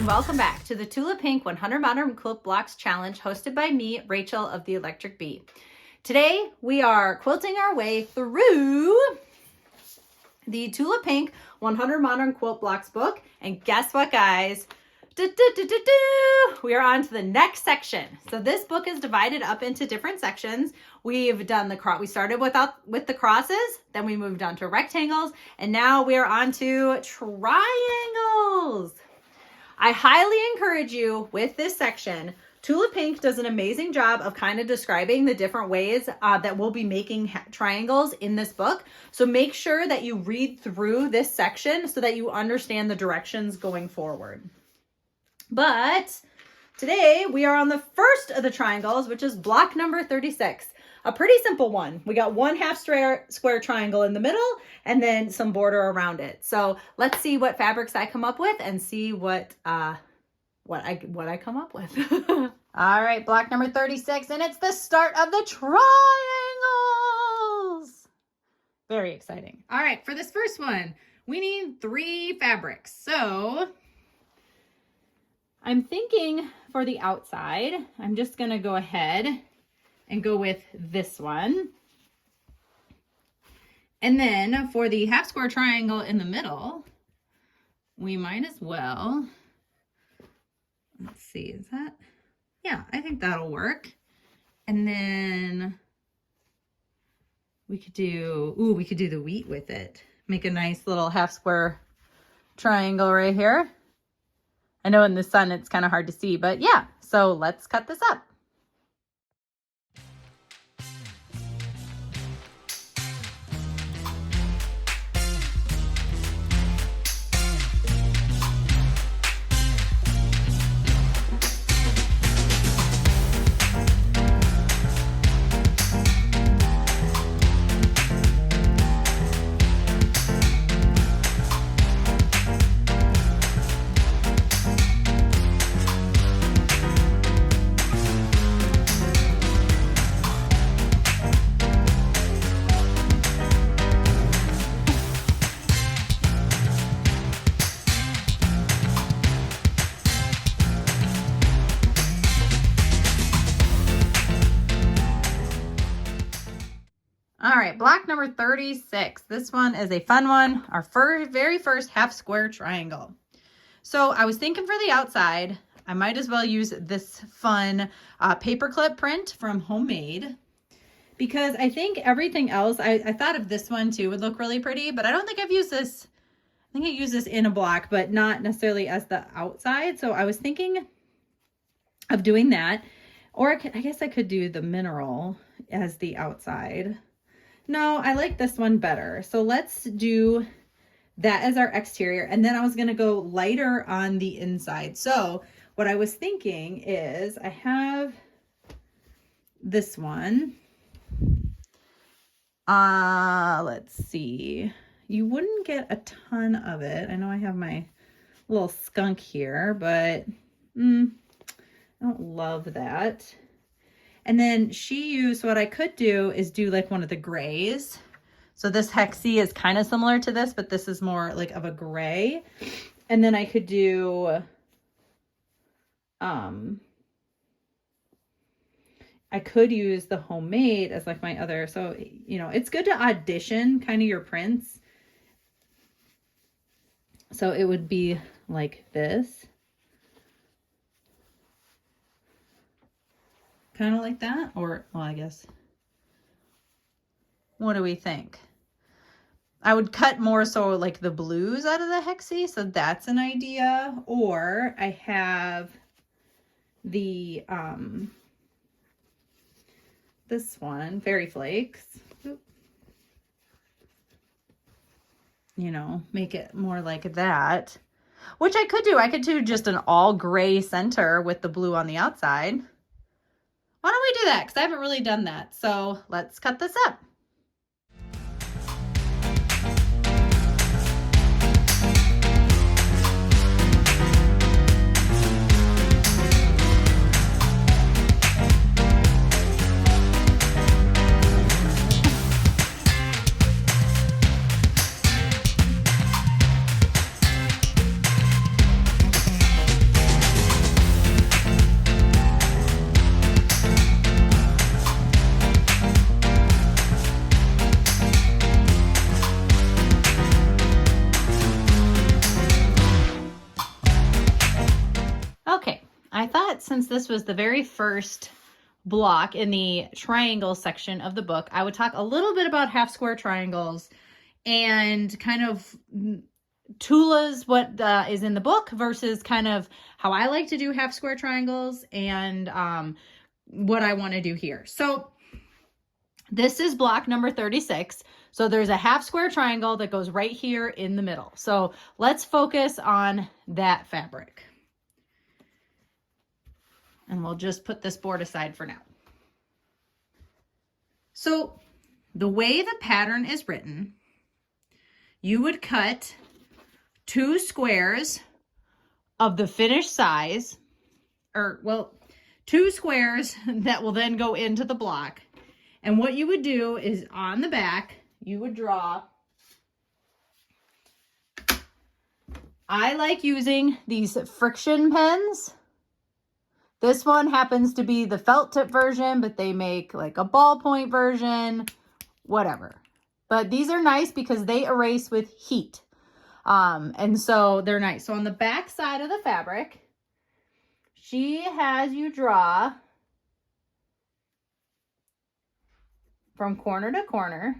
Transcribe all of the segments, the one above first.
and welcome back to the Tula Pink 100 Modern Quilt Blocks Challenge hosted by me, Rachel of the Electric Bee. Today we are quilting our way through the Tula Pink 100 Modern Quilt Blocks book, and guess what, guys? We are on to the next section. So this book is divided up into different sections. We've done we started with the crosses, then we moved on to rectangles, and now we are on to triangles. I highly encourage you with this section. Tula Pink does an amazing job of kind of describing the different ways that we'll be making triangles in this book. So make sure that you read through this section so that you understand the directions going forward. But today we are on the first of the triangles, which is block number 36. A pretty simple one. We got one half square triangle in the middle and then some border around it. So let's see what fabrics I come up with and see what I come up with. All right, block number 36, and it's the start of the triangles. Very exciting. All right, for this first one, we need 3 fabrics. So I'm thinking for the outside, I'm just gonna go ahead and go with this one. And then for the half square triangle in the middle, we might as well, let's see, is that, yeah, I think that'll work. And then we could do, we could do the wheat with it. Make a nice little half square triangle right here. I know in the sun it's kind of hard to see, but yeah, so let's cut this up. All right, block number 36. This one is a fun one, our very first half square triangle. So I was thinking for the outside, I might as well use this fun paperclip print from Homemade, because I think everything else, I thought of this one too would look really pretty, but I don't think I've used this. I think I use this in a block, but not necessarily as the outside. So I was thinking of doing that, or I guess I could do the mineral as the outside. No, I like this one better. So let's do that as our exterior. And then I was going to go lighter on the inside. So what I was thinking is I have this one. Let's see. You wouldn't get a ton of it. I know I have my little skunk here, but I don't love that. And then she used, what I could do is do like one of the grays. So this hexie is kind of similar to this, but this is more like of a gray. And then I could do, I could use the Homemade as like my other, so, you know, it's good to audition kind of your prints. So it would be like this. Kind of like that, or, well, I guess, what do we think? I would cut more so like the blues out of the hexie, so that's an idea. Or I have the, this one, Fairy Flakes. You know, make it more like that, which I could do. I could do just an all gray center with the blue on the outside. Why don't we do that? Because I haven't really done that. So let's cut this up. since this was the very first block in the triangle section of the book, I would talk a little bit about half square triangles and kind of Tula's what is in the book versus kind of how I like to do half square triangles and what I want to do here. So this is block number 36. So there's a half square triangle that goes right here in the middle. So let's focus on that fabric. And we'll just put this board aside for now. So the way the pattern is written, you would cut 2 squares of the finished size, or well, 2 squares that will then go into the block. And what you would do is on the back, you would draw. I like using these Frixion pens. This one happens to be the felt tip version, but they make like a ballpoint version, whatever. But these are nice because they erase with heat. And so they're nice. So on the back side of the fabric, she has you draw from corner to corner.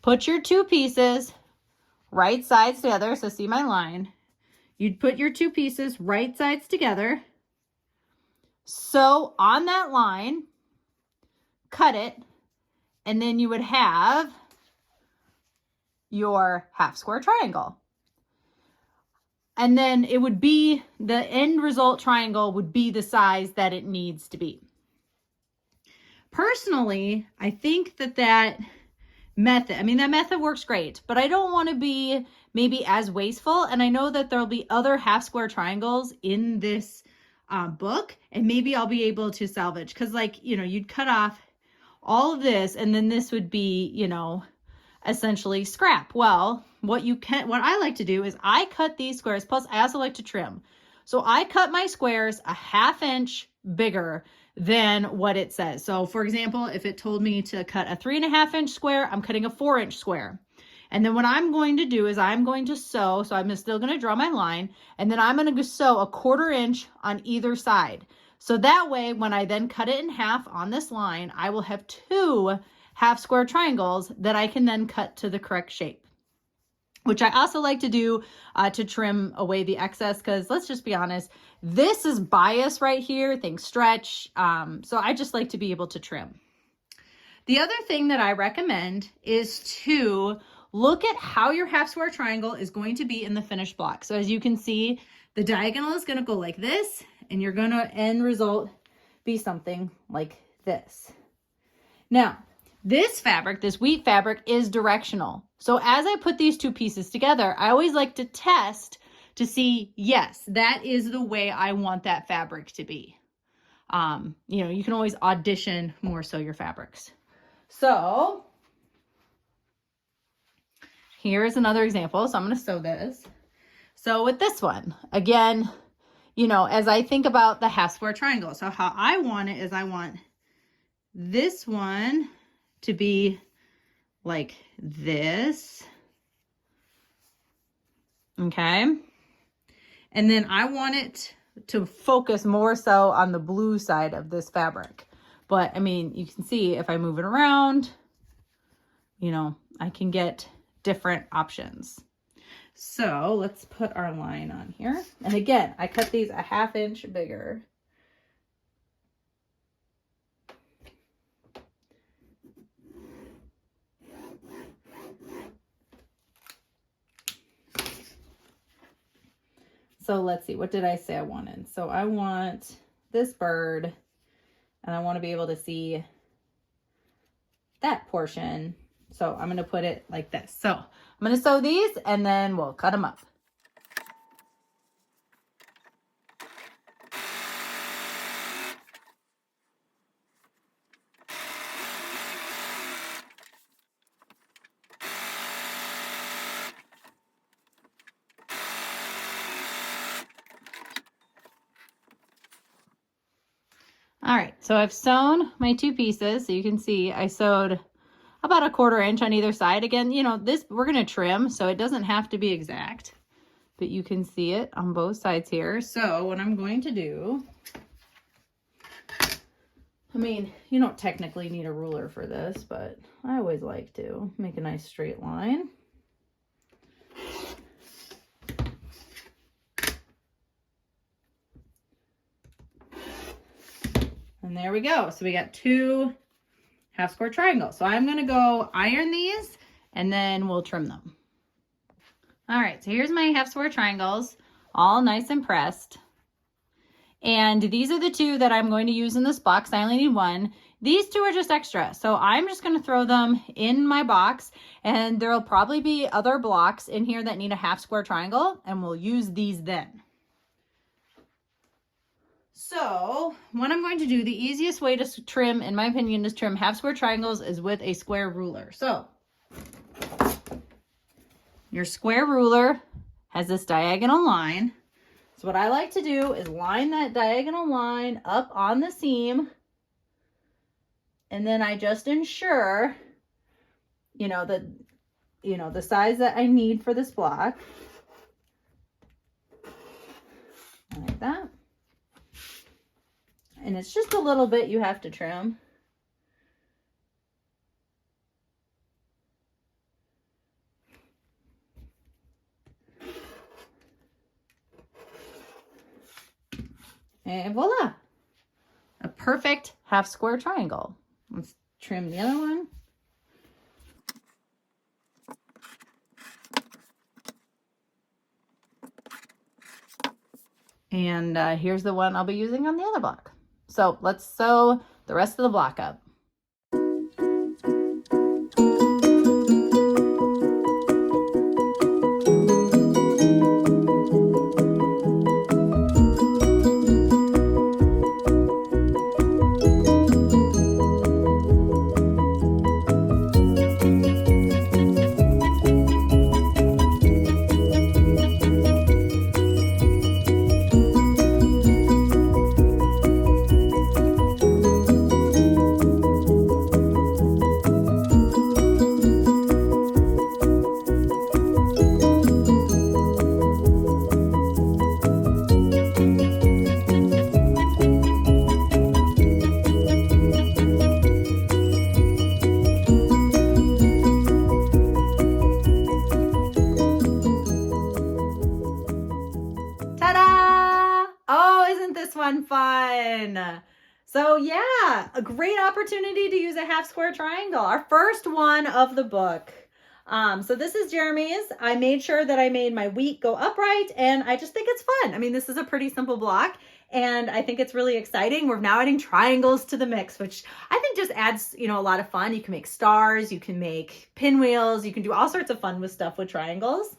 Put your 2 pieces right sides together. So see my line. You'd put your 2 pieces right sides together. So on that line, cut it, and then you would have your half square triangle. And then it would be, the end result triangle would be the size that it needs to be. Personally, I think that method, I mean, that method works great, but I don't want to be maybe as wasteful. And I know that there'll be other half square triangles in this book, and maybe I'll be able to salvage, because like, you know, you'd cut off all of this and then this would be, you know, essentially scrap. Well, what I like to do is I cut these squares, plus I also like to trim. So I cut my squares a 1/2 inch bigger than what it says. So for example, if it told me to cut a 3.5 inch square, I'm cutting a 4 inch square. And then what I'm going to do is I'm going to sew. So I'm still going to draw my line, and then I'm going to sew a 1/4 inch on either side. So that way, when I then cut it in half on this line, I will have 2 half square triangles that I can then cut to the correct shape, which I also like to do to trim away the excess, because let's just be honest, this is bias right here, things stretch. So I just like to be able to trim. The other thing that I recommend is to look at how your half square triangle is going to be in the finished block. So as you can see, the diagonal is going to go like this, and you're going to end result be something like this. Now, this fabric, this wheat fabric, is directional. So as I put these 2 pieces together, I always like to test to see, yes, that is the way I want that fabric to be. You know, you can always audition more so your fabrics. So here's another example. So I'm going to sew this. So with this one, again, you know, as I think about the half square triangle, so how I want it is I want this one to be like this. Okay. And then I want it to focus more so on the blue side of this fabric. But I mean, you can see if I move it around, you know, I can get different options. So let's put our line on here. And again, I cut these a 1/2 inch bigger. So let's see, what did I say I wanted? So I want this bird, and I want to be able to see that portion. So I'm going to put it like this. So I'm going to sew these, and then we'll cut them up. All right, so I've sewn my 2 pieces. So you can see I sewed about a 1/4 inch on either side. Again, you know, this we're going to trim, so it doesn't have to be exact, but you can see it on both sides here. So what I'm going to do, I mean, you don't technically need a ruler for this, but I always like to make a nice straight line. And there we go. So we got 2 half square triangles. So I'm going to go iron these and then we'll trim them. All right, so here's my half square triangles, all nice and pressed. And these are the 2 that I'm going to use in this box. I only need 1. These 2 are just extra. So I'm just going to throw them in my box, and there'll probably be other blocks in here that need a half square triangle, and we'll use these then. So what I'm going to do, the easiest way to trim, in my opinion, to trim half square triangles is with a square ruler. So your square ruler has this diagonal line. So what I like to do is line that diagonal line up on the seam, and then I just ensure, the size that I need for this block, like that. And it's just a little bit you have to trim. And voila, a perfect half square triangle. Let's trim the other one. And here's the one I'll be using on the other block. So let's sew the rest of the block up. Fun. So yeah, a great opportunity to use a half square triangle. Our first one of the book. So this is Jeremy's. I made sure that I made my wheat go upright, and I just think it's fun. I mean, this is a pretty simple block, and I think it's really exciting. We're now adding triangles to the mix, which I think just adds, a lot of fun. You can make stars, you can make pinwheels, you can do all sorts of fun with stuff with triangles.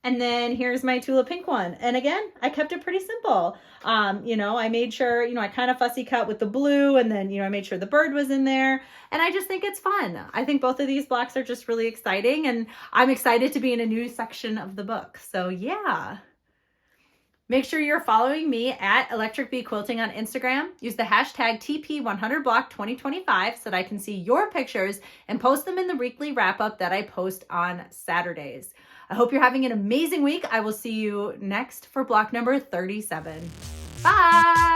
And then here's my Tula pink one. And again, I kept it pretty simple. I made sure, I kind of fussy cut with the blue, and then, I made sure the bird was in there. And I just think it's fun. I think both of these blocks are just really exciting, and I'm excited to be in a new section of the book. So yeah. Make sure you're following me at Electric Bee Quilting on Instagram. Use the hashtag TP100block2025 so that I can see your pictures and post them in the weekly wrap-up that I post on Saturdays. I hope you're having an amazing week. I will see you next for block number 37. Bye!